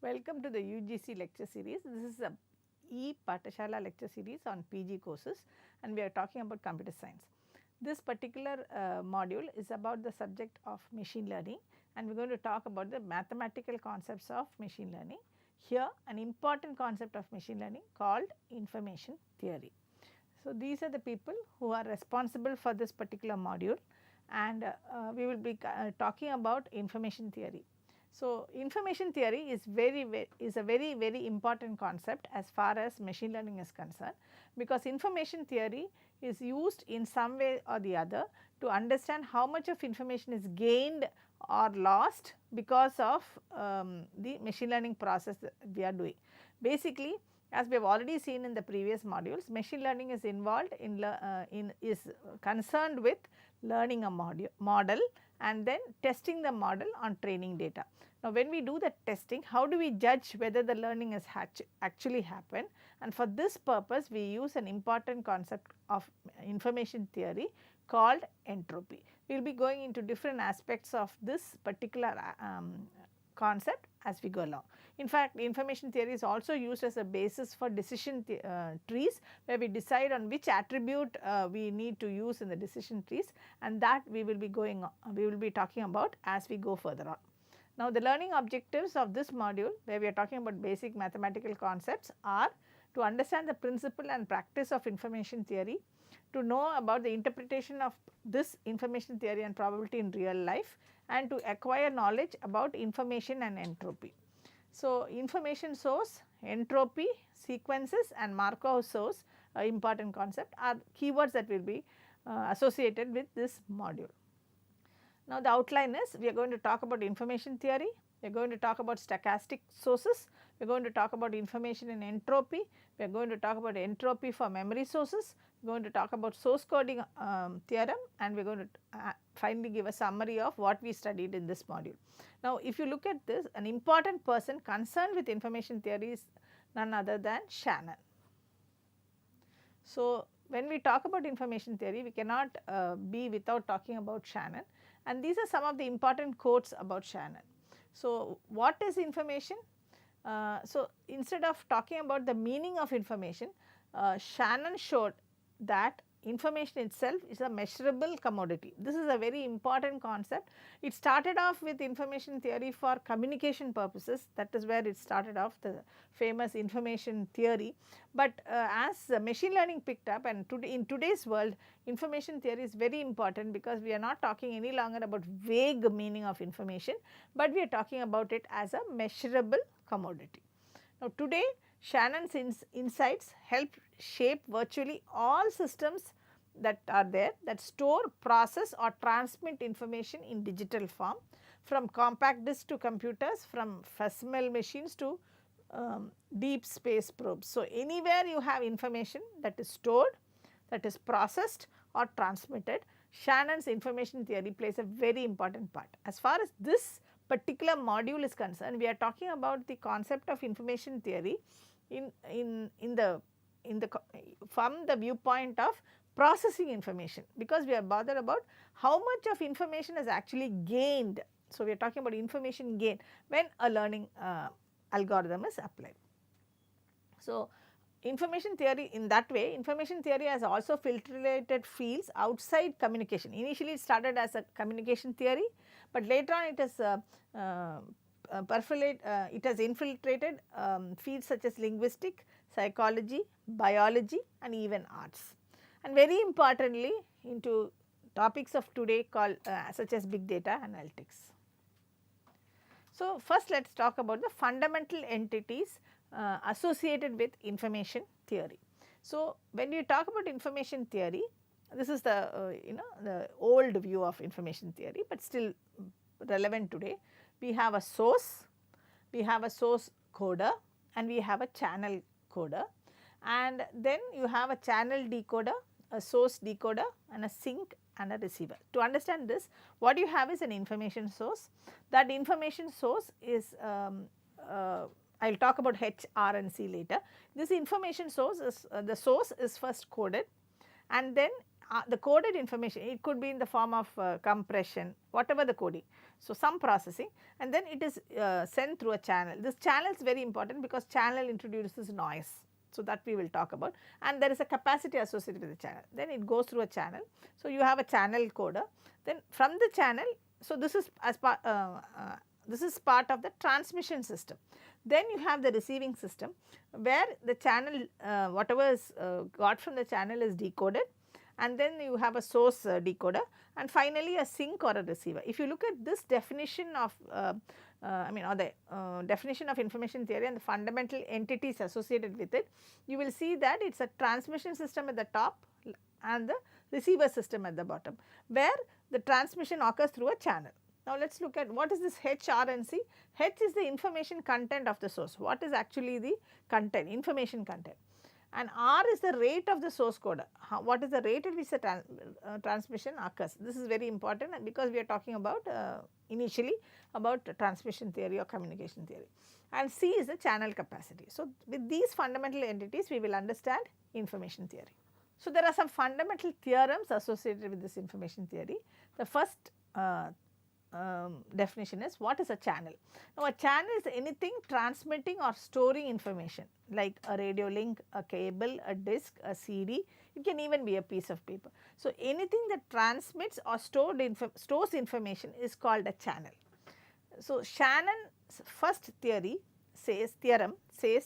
Welcome to the UGC lecture series. This is a Pathshala lecture series on PG courses and we are talking about computer science. This particular module is about the subject of machine learning and we are going to talk about the mathematical concepts of machine learning. Here an important concept of machine learning called information theory. So, these are the people who are responsible for this particular module and we will be talking about information theory. So, information theory is a very important concept as far as machine learning is concerned, because information theory is used in some way or the other to understand how much of information is gained or lost because of the machine learning process that we are doing. Basically, as we have already seen in the previous modules, machine learning is involved is concerned with learning a model and then testing the model on training data. Now, when we do the testing, how do we judge whether the learning has actually happened? And for this purpose, we use an important concept of information theory called entropy. We will be going into different aspects of this particular concept as we go along. In fact, information theory is also used as a basis for decision trees, where we decide on which attribute we need to use in the decision trees, and that we will be talking about as we go further on. Now, the learning objectives of this module, where we are talking about basic mathematical concepts, are to understand the principle and practice of information theory, to know about the interpretation of this information theory and probability in real life, and to acquire knowledge about information and entropy. So, information source, entropy, sequences and Markov source, important concept, are keywords that will be associated with this module. Now, the outline is we are going to talk about information theory, we are going to talk about stochastic sources, we are going to talk about information in entropy, we are going to talk about entropy for memory sources, we are going to talk about source coding theorem, and we are going to finally give a summary of what we studied in this module. Now, if you look at this, an important person concerned with information theory is none other than Shannon. So, when we talk about information theory, we cannot be without talking about Shannon, and these are some of the important quotes about Shannon. So, what is information? So, instead of talking about the meaning of information, Shannon showed that information itself is a measurable commodity. This is a very important concept. It started off with information theory for communication purposes, that is where it started off, the famous information theory. But as machine learning picked up, and in today's world, information theory is very important, because we are not talking any longer about vague meaning of information, but we are talking about it as a measurable commodity. Now, today Shannon's insights help shape virtually all systems that are there that store, process or transmit information in digital form, from compact disk to computers, from Fresnel machines to deep space probes. So, anywhere you have information that is stored, that is processed or transmitted, Shannon's information theory plays a very important part. As far as this particular module is concerned, we are talking about the concept of information theory from the viewpoint of processing information, because we are bothered about how much of information is actually gained. So, we are talking about information gain when a learning algorithm is applied. So, information theory, in that way, information theory has also filtrated fields outside communication. Initially, it started as a communication theory, but later on it has it has infiltrated fields such as linguistics, psychology, biology and even arts, and very importantly into topics of today called such as big data analytics. So, first let us talk about the fundamental entities associated with information theory. So, when you talk about information theory, this is the the old view of information theory, but still relevant today. We have a source, we have a source coder and we have a channel coder, and then you have a channel decoder, a source decoder and a sink and a receiver. To understand this, what you have is an information source. That information source is I will talk about H, R and C later. This information source is the source is first coded, and then the coded information, it could be in the form of compression, whatever the coding. So, some processing, and then it is sent through a channel. This channel is very important because channel introduces noise. So, that we will talk about, and there is a capacity associated with the channel. Then it goes through a channel. So, you have a channel coder. Then from the channel, so this is as part this is part of the transmission system. Then you have the receiving system where the channel whatever is got from the channel is decoded, and then you have a source decoder, and finally a sink or a receiver. If you look at this definition of or the definition of information theory and the fundamental entities associated with it, you will see that it is a transmission system at the top and the receiver system at the bottom, where the transmission occurs through a channel. Now, let us look at what is this H, R and C. H is the information content of the source. What is actually the content, information content, and R is the rate of the source coder. What is the rate at which the transmission occurs? This is very important because we are talking about initially about transmission theory or communication theory, and C is the channel capacity. So, with these fundamental entities we will understand information theory. So, there are some fundamental theorems associated with this information theory. The first definition is, what is a channel? Now, a channel is anything transmitting or storing information like a radio link, a cable, a disc, a CD. It can even be a piece of paper. So, anything that transmits or stores information is called a channel. So, Shannon's first theorem says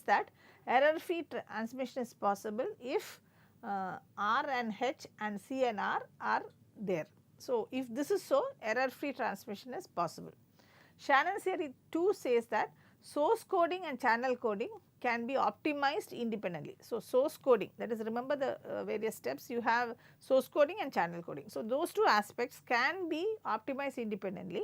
that error-free transmission is possible if R and H and C and R are there. So, if this is so, error-free transmission is possible. Shannon's theory 2 says that source coding and channel coding can be optimized independently. So, source coding, that is, remember the various steps, you have source coding and channel coding. So, those two aspects can be optimized independently,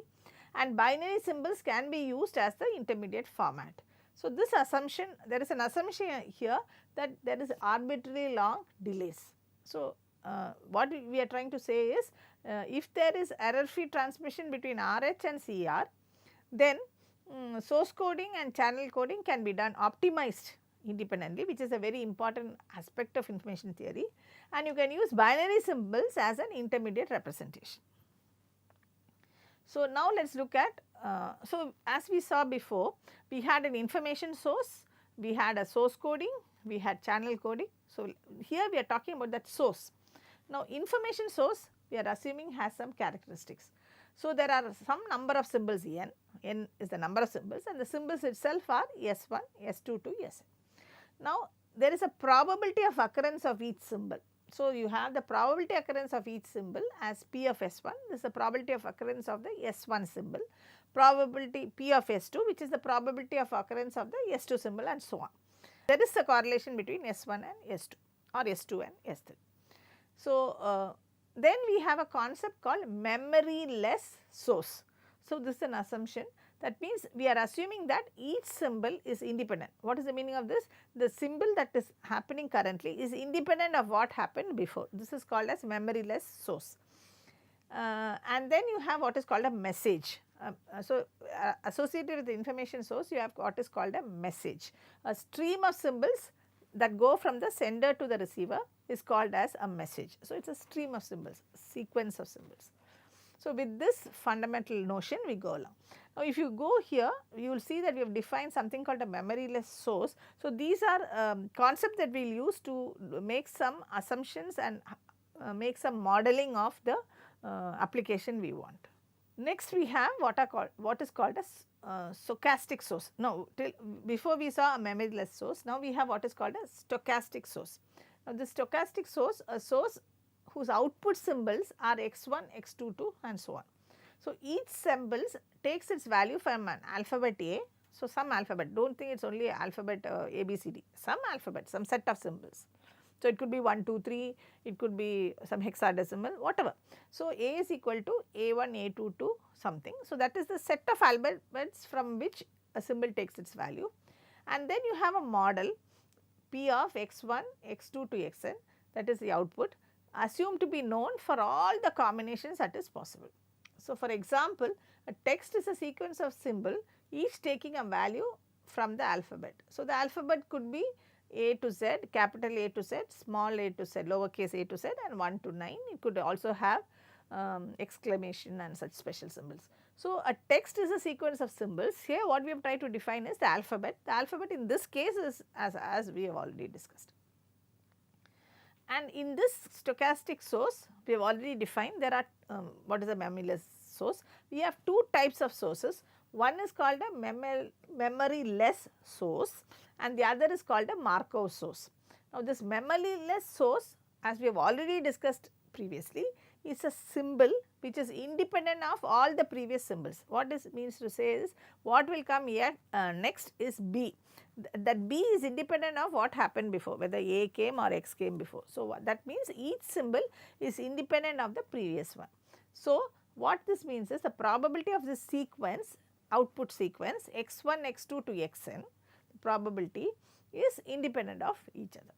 and binary symbols can be used as the intermediate format. So, this assumption, there is an assumption here that there is arbitrarily long delays. So, what we are trying to say is, if there is error-free transmission between RH and CR, then source coding and channel coding can be done optimized independently, which is a very important aspect of information theory, and you can use binary symbols as an intermediate representation. So, now let us look at, so as we saw before, we had an information source, we had a source coding, we had channel coding. So, here we are talking about that source. Now, information source we are assuming has some characteristics. So, there are some number of symbols n is the number of symbols, and the symbols itself are S1, S2 to Sn. Now, there is a probability of occurrence of each symbol. So, you have the probability occurrence of each symbol as P of S1, this is the probability of occurrence of the S1 symbol, probability P of S2, which is the probability of occurrence of the S2 symbol, and so on. There is a correlation between S1 and S2 or S2 and S3. So, then we have a concept called memoryless source. So, this is an assumption, that means we are assuming that each symbol is independent. What is the meaning of this? The symbol that is happening currently is independent of what happened before. This is called as memoryless source. And then you have what is called a message. Associated with the information source, you have what is called a message. A stream of symbols that go from the sender to the receiver is called as a message. So, it is a stream of symbols, sequence of symbols. So, with this fundamental notion we go along. Now, if you go here, you will see that we have defined something called a memoryless source. So, these are concepts that we will use to make some assumptions and make some modeling of the application we want. Next, we have what is called a stochastic source. Now, before we saw a memoryless source, now we have what is called a stochastic source. Now, the stochastic source, a source whose output symbols are x1, x2, and so on. So, each symbol takes its value from an alphabet A. So, some alphabet, do not think it is only alphabet A, B, C, D, some alphabet, some set of symbols. So, it could be 1, 2, 3, it could be some hexadecimal, whatever. So, A is equal to A1, A2 to something. So, that is the set of alphabets from which a symbol takes its value, and then you have a model P of x1, x2 to xn, that is the output, assumed to be known for all the combinations that is possible. So, for example, a text is a sequence of symbol, each taking a value from the alphabet. So, the alphabet could be A to Z, capital A to Z, small a to Z, lowercase a to Z, and 1 to 9. It could also have exclamation and such special symbols. So, a text is a sequence of symbols. Here what we have tried to define is the alphabet. The alphabet in this case is as we have already discussed. And in this stochastic source, we have already defined there are what is a memoryless source. We have two types of sources. One is called a memoryless source and the other is called a Markov source. Now, this memoryless source, as we have already discussed previously, is a symbol which is independent of all the previous symbols. What this means to say is what will come here next is B. That B is independent of what happened before, whether A came or X came before. So, that means each symbol is independent of the previous one. So, what this means is the probability of this sequence, output sequence x1, x2 to xn, the probability is independent of each other.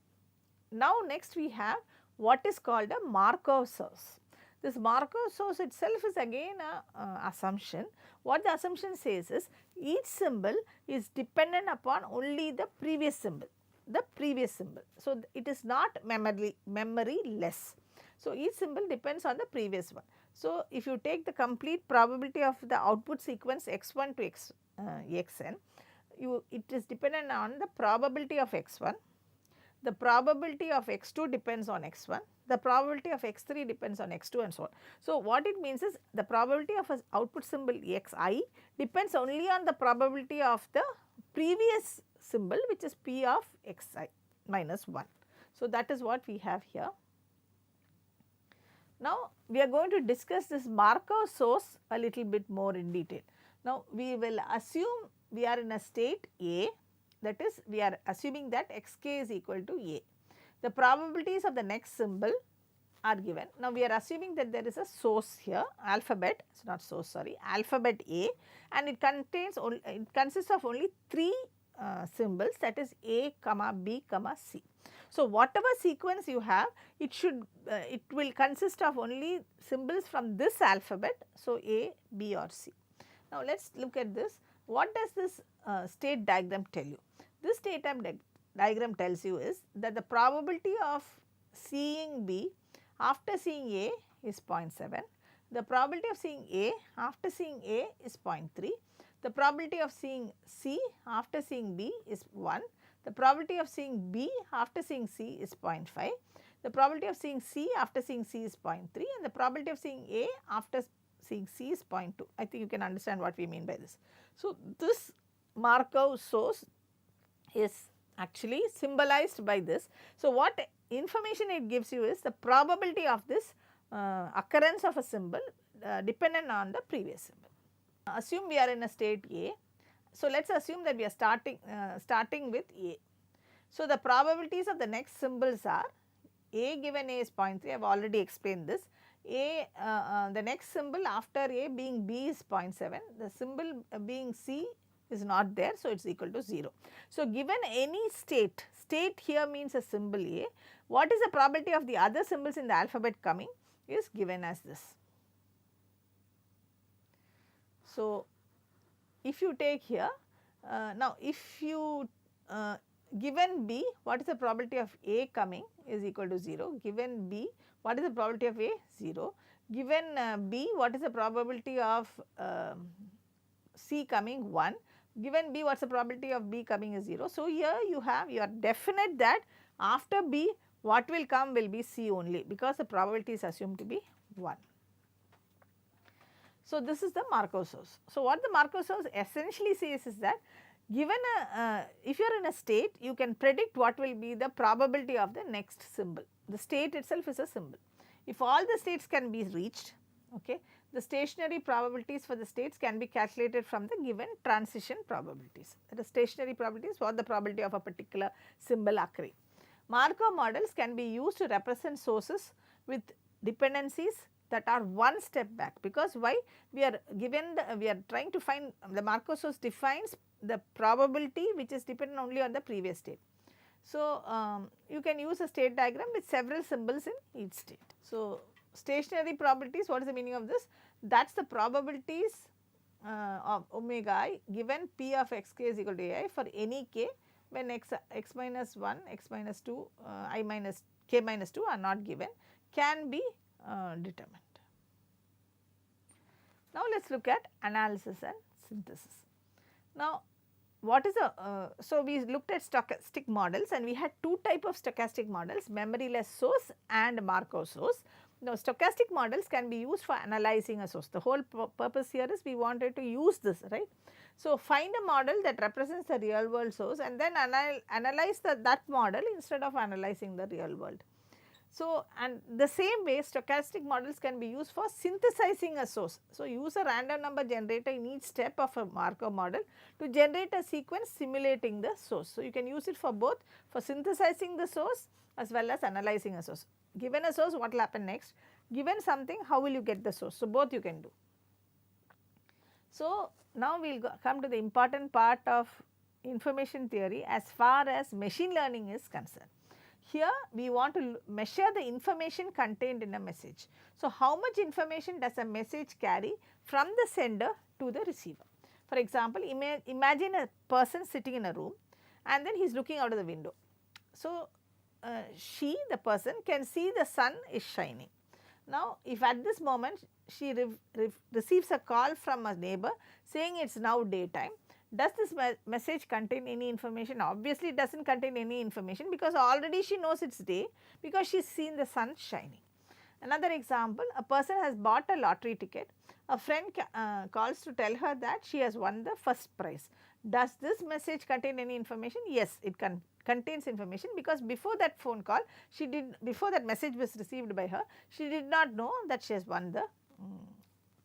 Now, next we have what is called a Markov source. This Markov source itself is again a assumption. What the assumption says is each symbol is dependent upon only the previous symbol, So, it is not memoryless. So, each symbol depends on the previous one. So, if you take the complete probability of the output sequence x1 to xn, it is dependent on the probability of x1, the probability of x2 depends on x1, the probability of x3 depends on x2 and so on. So, what it means is the probability of an output symbol xi depends only on the probability of the previous symbol, which is p of xi minus 1. So, that is what we have here. Now, we are going to discuss this Markov source a little bit more in detail. Now, we will assume we are in a state A, that is we are assuming that xk is equal to A. The probabilities of the next symbol are given. Now, we are assuming that there is a source here, alphabet, it is not source, sorry, alphabet A, and it consists of only 3 symbols, that is A, B, C. So, whatever sequence you have, it will consist of only symbols from this alphabet, so A, B or C. Now, let us look at this. What does this state diagram tell you? This state diagram tells you is that the probability of seeing B after seeing A is 0.7, the probability of seeing A after seeing A is 0.3, the probability of seeing C after seeing B is 1, the probability of seeing B after seeing C is 0.5, the probability of seeing C after seeing C is 0.3 and the probability of seeing A after seeing C is 0.2. I think you can understand what we mean by this. So, this Markov source is actually symbolized by this. So, what information it gives you is the probability of this occurrence of a symbol dependent on the previous symbol. Assume we are in a state A. So, let us assume that we are starting with A. So, the probabilities of the next symbols are A given A is 0.3, I have already explained this. The next symbol after A being B is 0.7, the symbol being C is not there, so it is equal to 0. So, given any state here means a symbol A, what is the probability of the other symbols in the alphabet coming is given as this. So, if you take here, now if you given B, what is the probability of A coming is equal to 0, given B, what is the probability of A? 0, given B, what is the probability of C coming? 1, given B, what is the probability of B coming is 0. So, here you are definite that after B what will come will be C only, because the probability is assumed to be 1. So, this is the Markov source. So, what the Markov source essentially says is that given if you are in a state, you can predict what will be the probability of the next symbol. The state itself is a symbol. If all the states can be reached, okay, the stationary probabilities for the states can be calculated from the given transition probabilities. That is, stationary probabilities for the probability of a particular symbol occurring. Markov models can be used to represent sources with dependencies that are one step back, because why? We are trying to find the Markov source defines the probability which is dependent only on the previous state. So, you can use a state diagram with several symbols in each state. So, stationary probabilities, what is the meaning of this? That is the probabilities of omega I given P of xk is equal to ai for any k when x minus 1, x minus 2, I minus k minus 2 are not given, can be determined. Now, let us look at analysis and synthesis. Now, what is a, so we looked at stochastic models and we had two type of stochastic models, memoryless source and Markov source. Now, stochastic models can be used for analyzing a source. The whole purpose here is we wanted to use this, right. So, find a model that represents the real world source and then analyze that model instead of analyzing the real world. So, and the same way stochastic models can be used for synthesizing a source. So, use a random number generator in each step of a Markov model to generate a sequence simulating the source. So, you can use it for both, for synthesizing the source as well as analyzing a source. Given a source, what will happen next? Given something, how will you get the source? So, both you can do. So, now we will come to the important part of information theory as far as machine learning is concerned. Here we want to measure the information contained in a message. So, how much information does a message carry from the sender to the receiver? For example, imagine a person sitting in a room and then he is looking out of the window. So, the person can see the sun is shining. Now, if at this moment she receives a call from a neighbor saying it is now daytime, does this message contain any information? Obviously, it does not contain any information because already she knows it is day because she has seen the sun shining. Another example, a person has bought a lottery ticket. A friend calls to tell her that she has won the first prize. Does this message contain any information? Yes, it contains information because before that phone call, before that message was received by her, she did not know that she has won the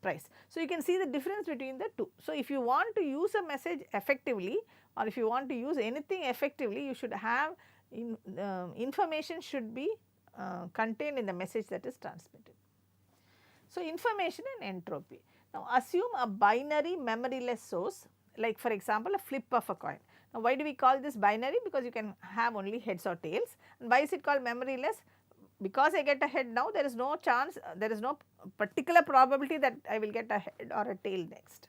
price. So, you can see the difference between the two. So, if you want to use a message effectively or if you want to use anything effectively, you should have information should be contained in the message that is transmitted. So, information and entropy. Now, assume a binary memoryless source like for example, a flip of a coin. Now, why do we call this binary? Because you can have only heads or tails. And why is it called memoryless? Because I get a head now, there is no chance, there is no particular probability that I will get a head or a tail next.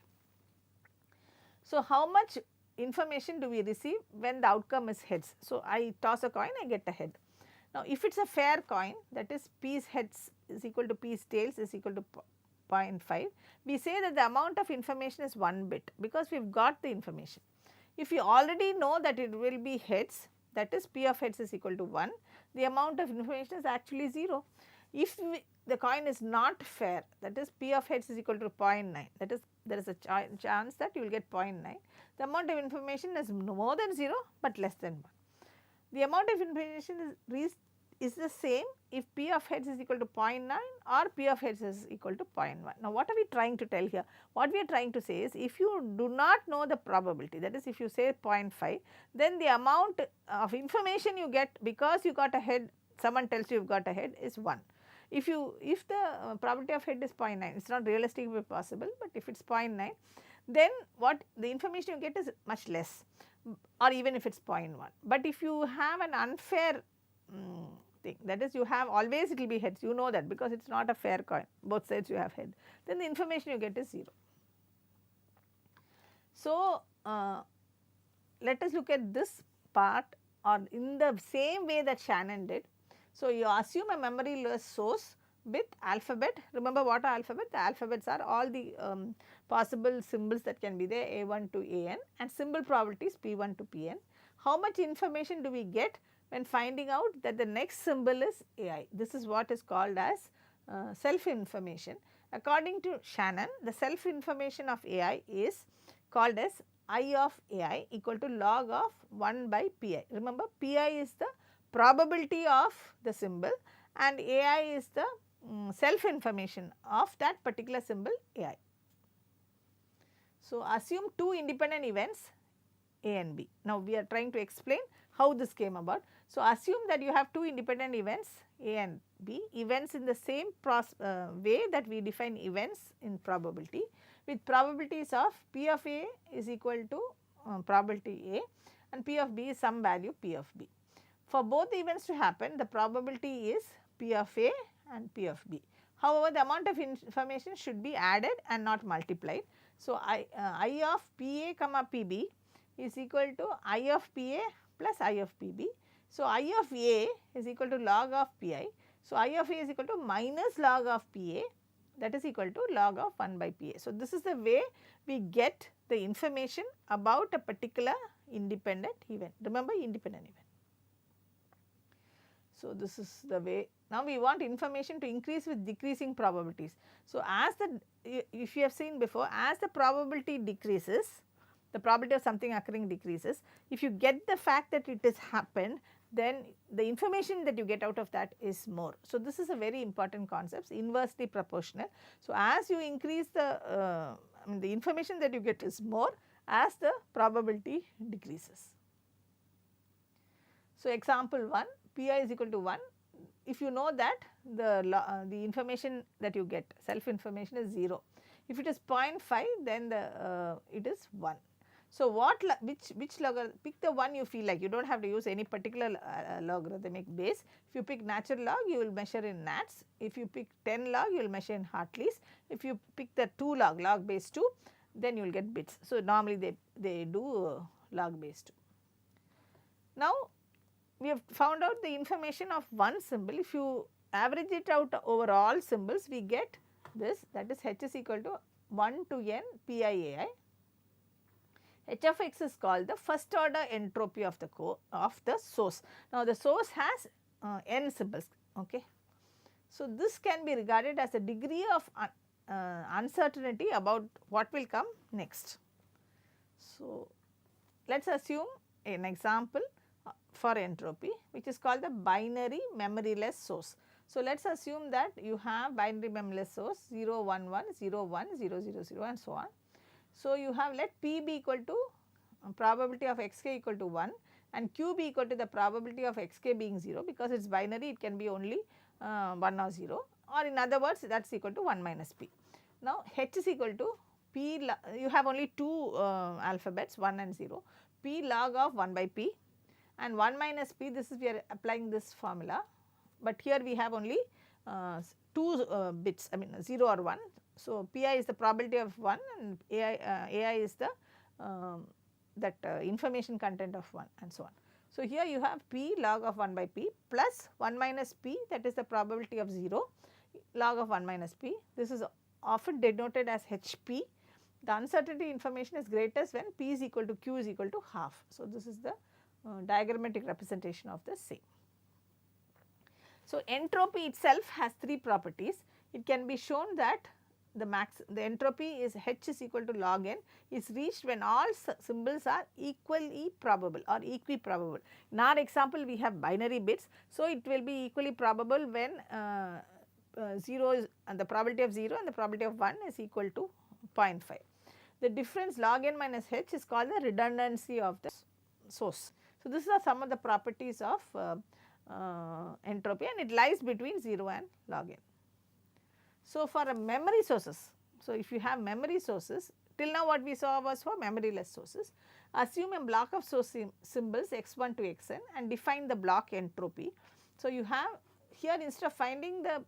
So, how much information do we receive when the outcome is heads? So, I toss a coin, I get a head. Now, if it is a fair coin, that is P's heads is equal to P's tails is equal to 0.5, we say that the amount of information is 1 bit because we have got the information. If you already know that it will be heads, that is P of heads is equal to 1, the amount of information is actually 0. If the coin is not fair, that is P of heads is equal to 0.9, that is there is a chance that you will get 0.9. The amount of information is more than 0, but less than 1. The amount of information is the same if P of heads is equal to 0.9 or P of heads is equal to 0.1. Now, what are we trying to tell here? What we are trying to say is if you do not know the probability, that is if you say 0.5, then the amount of information you get because you got a head, someone tells you you have got a head is 1. If the probability of head is 0.9, it is not realistically possible, but if it is 0.9, then what the information you get is much less, or even if it is 0.1. But if you have an unfair thing, that is you have always it will be heads, you know that because it is not a fair coin, both sides you have head, then the information you get is 0. So, let us look at this part or in the same way that Shannon did. So, you assume a memoryless source with alphabet. Remember what are alphabet? The alphabets are all the possible symbols that can be there, A1 to AN, and symbol probabilities P1 to Pn. How much information do we get when finding out that the next symbol is AI? This is what is called as self information. According to Shannon, the self information of AI is called as I of AI equal to log of 1 by Pi. Remember, Pi is the probability of the symbol and AI is the self information of that particular symbol AI. So, assume two independent events A and B. Now, we are trying to explain how this came about. So, assume that you have two independent events A and B, events in the same way that we define events in probability, with probabilities of P of A is equal to probability A and P of B is some value P of B. For both the events to happen, the probability is P of A and P of B. However, the amount of information should be added and not multiplied. So, I of PA comma PB is equal to I of PA plus I of PB. So, I of A is equal to log of Pi. So, I of A is equal to minus log of Pa, that is equal to log of 1 by Pa. So, this is the way we get the information about a particular independent event. Remember, independent event. So, this is the way. Now, we want information to increase with decreasing probabilities. So, as the, if you have seen before, as the probability decreases, the probability of something occurring decreases. If you get the fact that it has happened, then the information that you get out of that is more. So, this is a very important concept, inversely proportional. So, as you increase the, the information that you get is more as the probability decreases. So, example 1, Pi is equal to 1. If you know that the information that you get, self information is 0. If it is 0.5, then it is 1. So, which logarithm, pick the one you feel like, you do not have to use any particular logarithmic base. If you pick natural log, you will measure in nats. If you pick 10 log, you will measure in Hartleys. If you pick the 2 log base 2, then you will get bits. So, normally they do log base 2. Now, we have found out the information of one symbol. If you average it out over all symbols, we get this, that is H is equal to 1 to n Piai. H of x is called the first order entropy of the source. Now, the source has n symbols. Okay. So, this can be regarded as a degree of uncertainty about what will come next. So, let us assume an example for entropy, which is called the binary memoryless source. So, let us assume that you have binary memoryless source 0 1 1 0 1 0 0 0 and so on. So, you have let P be equal to probability of xk equal to 1 and Q be equal to the probability of xk being 0, because it is binary, it can be only 1 or 0, or in other words that is equal to 1 minus P. Now, H is equal to P, you have only 2 alphabets 1 and 0, P log of 1 by P, and 1 minus P, this is we are applying this formula, but here we have only 2 bits, I mean 0 or 1. So, Pi is the probability of 1 and AI is the information content of 1 and so on. So, here you have P log of 1 by P plus 1 minus P, that is the probability of 0 log of 1 minus P. This is often denoted as HP. The uncertainty information is greatest when P is equal to Q is equal to half. So, this is the diagrammatic representation of the same. So, entropy itself has 3 properties. It can be shown that the entropy is H is equal to log n is reached when all symbols are equally probable or equiprobable. In our example, we have binary bits. So, it will be equally probable when 0 is the probability of 0 and the probability of 1 is equal to 0.5. The difference log n minus H is called the redundancy of the source. So, these are some of the properties of entropy, and it lies between 0 and log n. So, for a memory sources, so if you have memory sources, till now what we saw was for memoryless sources. Assume a block of source symbols x1 to xn and define the block entropy. So, you have here, instead of finding the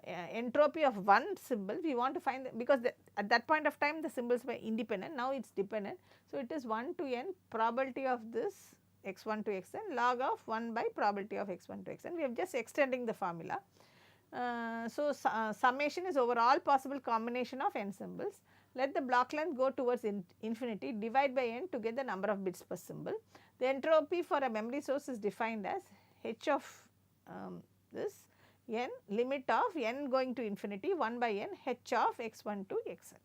entropy of one symbol, we want to find because at that point of time the symbols were independent, now it is dependent. So, it is 1 to n probability of this x1 to xn log of 1 by probability of x1 to xn. We are just extending the formula. So, summation is over all possible combination of n symbols. Let the block length go towards infinity, divide by n to get the number of bits per symbol. The entropy for a memory source is defined as h of this n limit of n going to infinity 1 by n h of x1 to xn.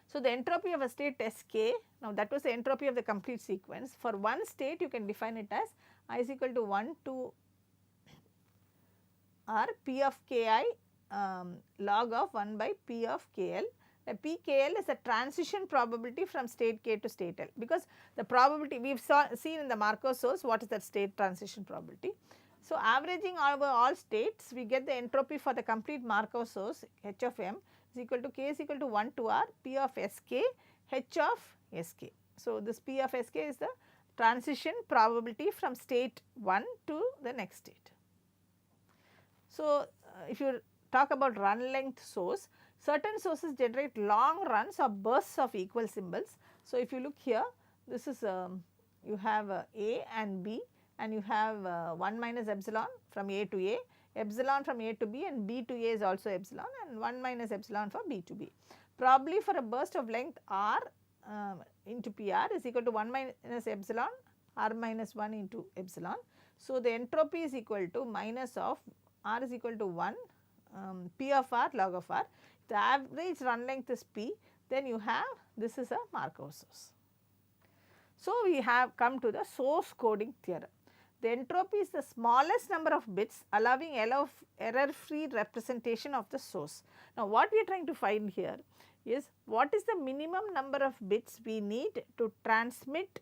So, the entropy of a state Sk, now that was the entropy of the complete sequence. For one state you can define it as I is equal to 1 to r p of ki log of 1 by p of kl. Pkl is a transition probability from state k to state l, because the probability we have seen in the Markov source what is that state transition probability. So, averaging over all states, we get the entropy for the complete Markov source h of m is equal to k is equal to 1 to r p of sk h of sk. So, this p of sk is the transition probability from state 1 to the next state. So, if you talk about run length source, certain sources generate long runs or bursts of equal symbols. So, if you look here, this is you have A and B, and you have 1 minus epsilon from A to A, epsilon from A to B, and B to A is also epsilon, and 1 minus epsilon for B to B. Probably for a burst of length r into PR is equal to 1 minus epsilon r minus 1 into epsilon. So, the entropy is equal to minus of r is equal to 1 P of r log of r. The average run length is P, then you have this is a Markov source. So, we have come to the source coding theorem. The entropy is the smallest number of bits allowing error free representation of the source. Now, what we are trying to find here is what is the minimum number of bits we need to transmit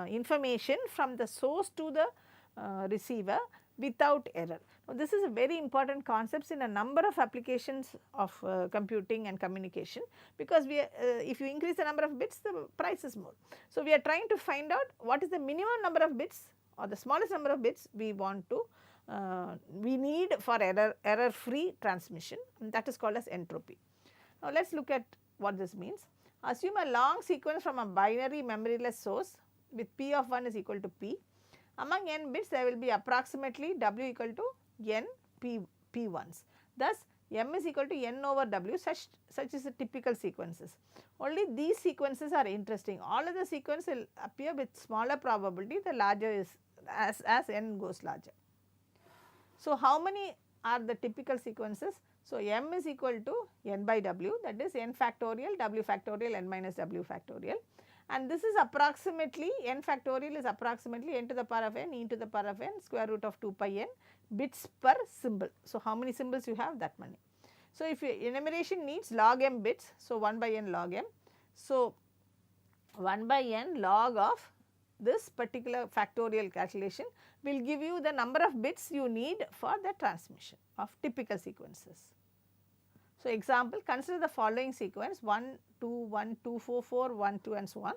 information from the source to the receiver without error. Now, this is a very important concept in a number of applications of computing and communication, because we if you increase the number of bits, the price is more. So, we are trying to find out what is the minimum number of bits or the smallest number of bits we want to we need for error free transmission, and that is called as entropy. Now, let us look at what this means. Assume a long sequence from a binary memoryless source with P of 1 is equal to P. Among n bits, there will be approximately W equal to n P1s. Thus, M is equal to n over W, such is the typical sequences. Only these sequences are interesting. All other sequences will appear with smaller probability the larger is as n goes larger. So, how many are the typical sequences? So, M is equal to n by W, that is n factorial W factorial n minus W factorial, and this is approximately n factorial is approximately n to the power of n e to the power of n square root of 2 pi n bits per symbol. So, how many symbols you have, that many. So, if your enumeration needs log m bits, so 1 by n log m. So, 1 by n log of this particular factorial calculation will give you the number of bits you need for the transmission of typical sequences. So, example, consider the following sequence 1, 2, 1, 2, 4, 4, 1, 2 and so on.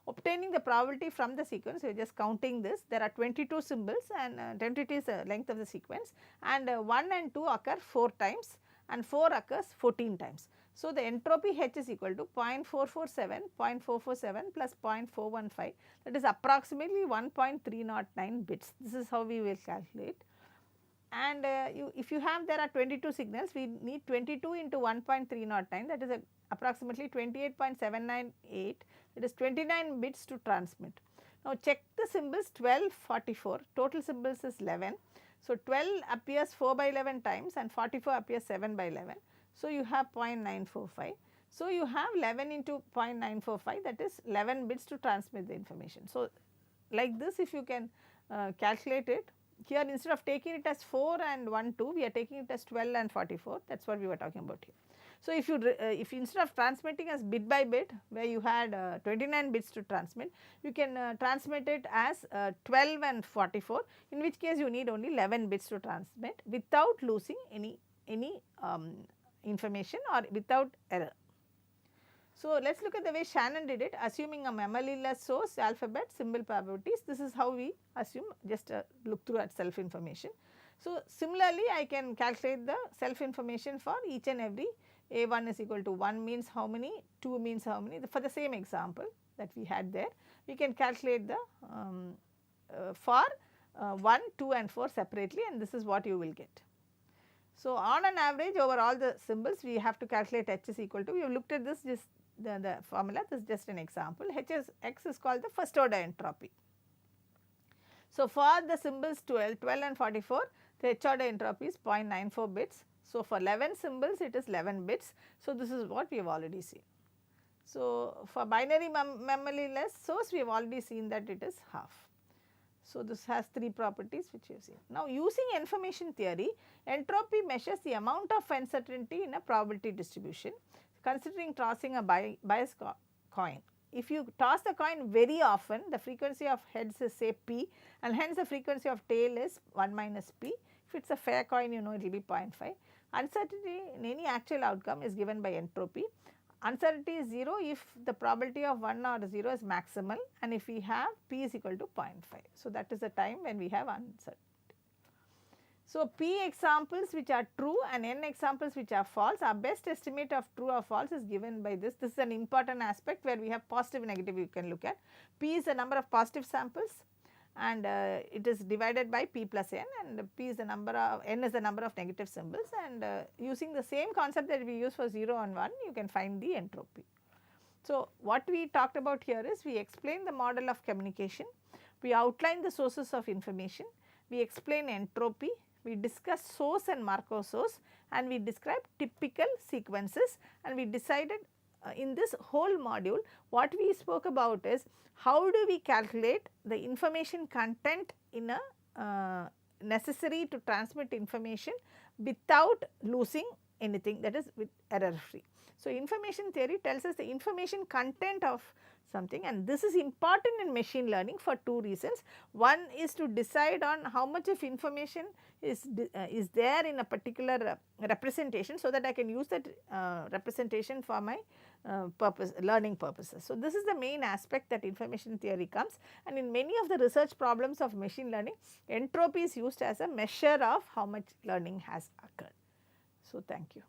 Obtaining the probability from the sequence, you are just counting this. There are 22 symbols, and 22 is the length of the sequence, and 1 and 2 occur 4 times and 4 occurs 14 times. So, the entropy H is equal to 0.447, 0.447 plus 0.415, that is approximately 1.309 bits. This is how we will calculate. And if you have, there are 22 signals, we need 22 into 1.309, that is approximately 28.798, it is 29 bits to transmit. Now, check the symbols 12, 44, total symbols is 11. So, 12 appears 4 by 11 times and 44 appears 7 by 11. So, you have 0.945. So, you have 11 into 0.945, that is 11 bits to transmit the information. So, like this, if you can calculate it, here instead of taking it as 4 and 1, 2, we are taking it as 12 and 44, that is what we were talking about here. So, if you instead of transmitting as bit by bit, where you had 29 bits to transmit, you can transmit it as 12 and 44, in which case you need only 11 bits to transmit without losing any information or without error. So, let us look at the way Shannon did it, assuming a memoryless source, alphabet, symbol probabilities. This is how we assume, just look through at self information. So, similarly, I can calculate the self information for each and every. A1 is equal to 1 means how many, 2 means how many. For the same example that we had there, we can calculate the for 1, 2 and 4 separately, and this is what you will get. So, on an average over all the symbols, we have to calculate H is equal to, we have looked at this, just the formula, this is just an example. X is called the first order entropy. So, for the symbols 12 and 44, the H order entropy is 0.94 bits. So, for 11 symbols, it is 11 bits. So, this is what we have already seen. So, for binary memoryless source, we have already seen that it is half. So, this has 3 properties which we have seen. Now, using information theory, entropy measures the amount of uncertainty in a probability distribution, considering tossing a biased coin. If you toss the coin very often, the frequency of heads is say p, and hence the frequency of tail is 1 minus p. If it is a fair coin, you know it will be 0.5. Uncertainty in any actual outcome is given by entropy. Uncertainty is 0 if the probability of 1 or 0 is maximal, and if we have p is equal to 0.5. So, that is the time when we have uncertainty. So, p examples which are true and n examples which are false, our best estimate of true or false is given by this. This is an important aspect where we have positive negative you can look at. P is the number of positive samples and it is divided by p plus n, and p is the number of n is the number of negative symbols, and using the same concept that we use for 0 and 1 you can find the entropy. So, what we talked about here is we explain the model of communication, we outline the sources of information, we explain entropy, we discuss source and Markov source, and we describe typical sequences, and we decided in this whole module what we spoke about is how do we calculate the information content in a necessary to transmit information without losing anything, that is with error free. So, information theory tells us the information content of something, and this is important in machine learning for two reasons. One is to decide on how much of information is there in a particular representation, so that I can use that representation for my learning purposes. So, this is the main aspect that information theory comes, and in many of the research problems of machine learning, entropy is used as a measure of how much learning has occurred. So, thank you.